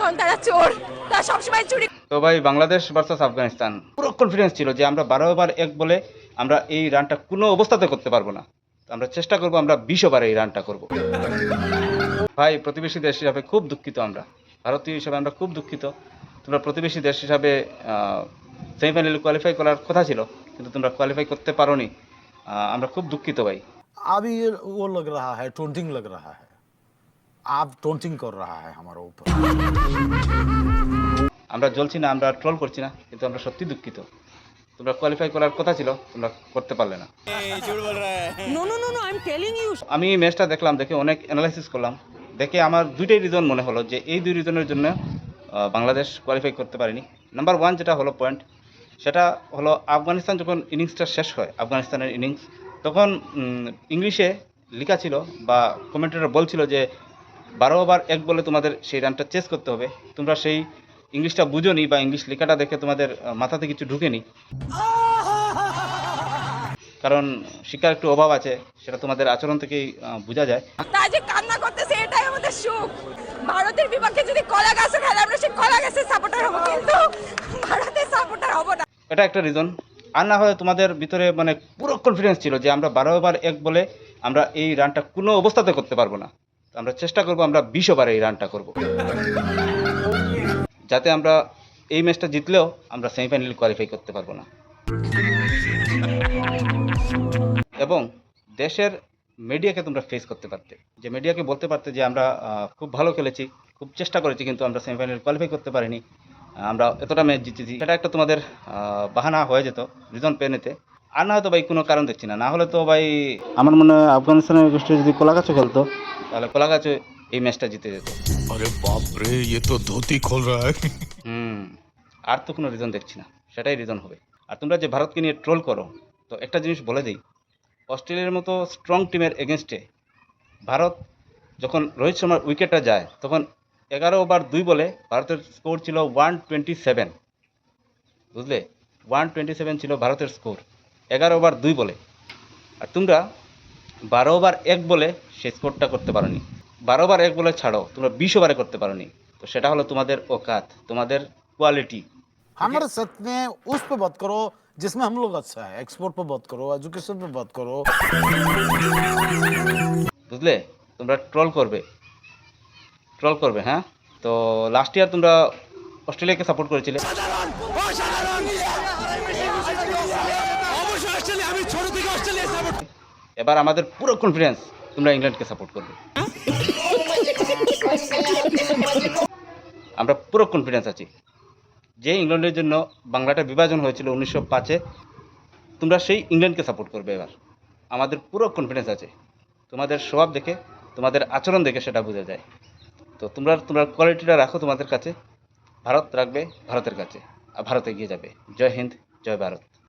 কারণ তারা চোর, তারা সবসময় চুরি। তো ভাই, বাংলাদেশ ভার্সাস আফগানিস্তান পুরো কনফিডেন্স ছিল যে আমরা 12 ওভার 1 বলে আমরা এই রানটা কোনো অবস্থাতে করতে পারবো না। তো আমরা চেষ্টা করব, আমরা 20 ওভারে এই রানটা করব। ভাই, প্রতিবেশী দেশ হিসাবে খুব দুঃখিত আমরা, ভারতীয় হিসাবে আমরা খুব দুঃখিত। তোমরা প্রতিবেশী দেশ হিসাবে সেমিফাইনালে কোয়ালিফাই করার কথা ছিল, কিন্তু তোমরা কোয়ালিফাই করতে পারোনি। আমরা খুব দুঃখিত ভাই। अभी ये वो लग रहा है, टोंटिंग लग रहा है। आप टोंटिंग कर रहा है हमारे ऊपर। আমরা জ্বলছি না, আমরা ট্রোল করছি না, কিন্তু আমরা সত্যি দুঃখিত। তোমরা কোয়ালিফাই করার কথা ছিল, তোমরা করতে পারলে না। No, no, no, no, I'm telling you. আমি ম্যাচটা দেখলাম, দেখে অনেক অ্যানালাইসিস করলাম, দেখে আমার দুইটাই রিজন মনে হলো যে এই দুই রিজনের জন্য বাংলাদেশ কোয়ালিফাই করতে পারেনি। নাম্বার ওয়ান যেটা হলো পয়েন্ট, সেটা হলো আফগানিস্তান যখন ইনিংসটা শেষ হয়, আফগানিস্তানের ইনিংস, তখন ইংলিশে লেখা ছিল বা কমেন্টেটর বলছিল যে 12 ওভার 1 বলে তোমাদের সেই রানটা চেস করতে হবে। তোমরা সেই ইংলিশটা বুঝোনি বা ইংলিশ লেখাটা দেখে তোমাদের মাথাতে কিছু ঢুকেনি, কারণ শিক্ষার একটু অভাব আছে, সেটা তোমাদের আচরণ থেকেই বোঝা যায়। তারা যে কান্না করতেছে এটাই আমাদের সুখ। ভারতের বিপক্ষে যদি কলা গাছও খেলে আমরা সেই কলা গাছের সাপোর্টার হবো, কিন্তু ভারতের সাপোর্টার হবো না। এটা একটা রিজন। আর না হলে তোমাদের ভিতরে মানে পুরো কনফিডেন্স ছিল যে আমরা 12 ওভার 1 বলে আমরা এই রানটা কোনো অবস্থাতে করতে পারবো না। তো আমরা চেষ্টা করব, আমরা 20 ওভারে এই রানটা করব, যাতে আমরা এই ম্যাচটা জিতলেও আমরা সেমিফাইনালে কোয়ালিফাই করতে পারবো না। এবং দেশের মিডিয়াকে তোমরা ফেস করতে পারতে, যে মিডিয়াকে বলতে পারতে যে আমরা খুব ভালো খেলেছি, খুব চেষ্টা করেছি, কিন্তু আমরা সেমিফাইনালে কোয়ালিফাই করতে পারিনি, আমরা এতটা ম্যাচ জিতেছি। সেটা একটা তোমাদের বাহানা হয়ে যেত রিজন পেয়ে নিতে। আর না হয়তো ভাই কোনো কারণ দেখছি না, না হলে তো ভাই আমার মনে হয় আফগানিস্তানের এগেস্টে যদি কোলাগাছও খেলতো, তাহলে কোলাগাছও এই ম্যাচটা জিতে যেত। अरे बाप रे, ये तो धोती खोल रहा है। আর তো কোনো রিজন দেখছি না, সেটাই রিজন হবে। আর তোমরা যে ভারতকে নিয়ে ট্রোল করো, তো একটা জিনিস বলে দিই, অস্ট্রেলিয়ার মতো স্ট্রং টিমের এগেনস্টে ভারত যখন রোহিত শর্মার উইকেটটা যায়, তখন 11 ওভার 2 বলে ভারতের স্কোর ছিল 127, বুঝলে? 127 ছিল ভারতের স্কোর 11 ওভার 2 বলে। আর তোমরা 12 ওভার 1 বলে সেই স্কোরটা করতে পারোনি। 12 ওভার 1 বলে ছাড়ো, তোমরা 20 ওভারে করতে পারোনি। তো সেটা হলো তোমাদের ওকাত, তোমাদের কোয়ালিটি। हमारे साथ में उस पे बात करो जिसमें हम लोग अच्छा है। एक्सपोर्ट पे बात करो, एजुकेशन पे बात करो। বুঝলে? তোমরা ট্রোল করবে, হ্যাঁ? তো লাস্ট ইয়ার তোমরা অস্ট্রেলিয়াকে সাপোর্ট করেছিলে, এবার আমাদের পুরো কনফিডেন্স তোমরা ইংল্যান্ডকে সাপোর্ট করবে। আমরা পুরো কনফিডেন্স আছি যে ইংল্যান্ডের জন্য বাংলাটা বিভাজন হয়েছিল 1905-এ, তোমরা সেই ইংল্যান্ডকে সাপোর্ট করবে। এবার আমাদের পুরো কনফিডেন্স আছে, তোমাদের স্বভাব দেখে, তোমাদের আচরণ দেখে সেটা বোঝা যায়। তো তোমরা কোয়ালিটিটা রাখো তোমাদের কাছে, ভারত রাখবে ভারতের কাছে, আর ভারত এগিয়ে যাবে। জয় হিন্দ, জয় ভারত।